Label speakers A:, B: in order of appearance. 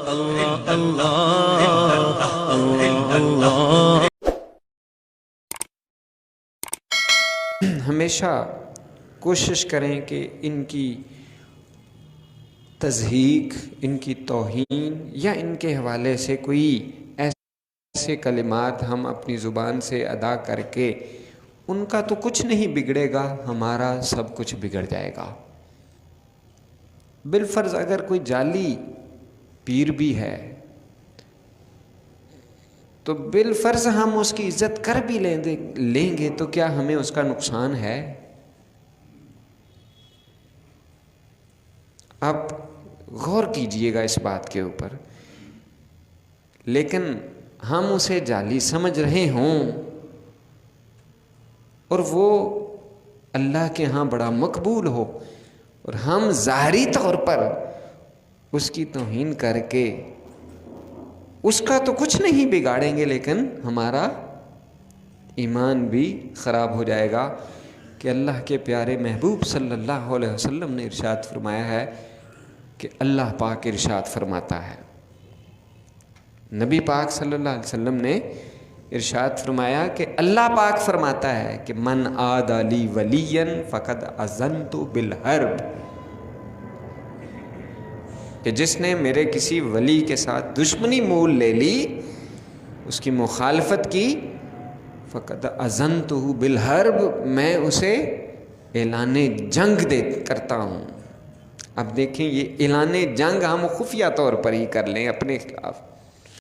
A: اللہ اللہ اللہ۔
B: ہمیشہ کوشش کریں کہ ان کی تضحیک، ان کی توہین یا ان کے حوالے سے کوئی ایسے کلمات ہم اپنی زبان سے ادا کر کے، ان کا تو کچھ نہیں بگڑے گا، ہمارا سب کچھ بگڑ جائے گا۔ بالفرض اگر کوئی جعلی پیر بھی ہے تو بالفرض ہم اس کی عزت کر بھی لیں گے تو کیا ہمیں اس کا نقصان ہے؟ آپ غور کیجئے گا اس بات کے اوپر۔ لیکن ہم اسے جعلی سمجھ رہے ہوں اور وہ اللہ کے ہاں بڑا مقبول ہو، اور ہم ظاہری طور پر اس کی توہین کر کے اس کا تو کچھ نہیں بگاڑیں گے، لیکن ہمارا ایمان بھی خراب ہو جائے گا۔ کہ اللہ کے پیارے محبوب صلی اللہ علیہ وسلم نے ارشاد فرمایا ہے کہ اللہ پاک ارشاد فرماتا ہے، نبی پاک صلی اللہ علیہ وسلم نے ارشاد فرمایا کہ اللہ پاک فرماتا ہے کہ من عاد لی ولیا فقد اذنت بالحرب، کہ جس نے میرے کسی ولی کے ساتھ دشمنی مول لے لی، اس کی مخالفت کی، فقد اذنتہ بالحرب، میں اسے اعلان جنگ کرتا ہوں۔ اب دیکھیں، یہ اعلان جنگ ہم خفیہ طور پر ہی کر لیں اپنے خلاف،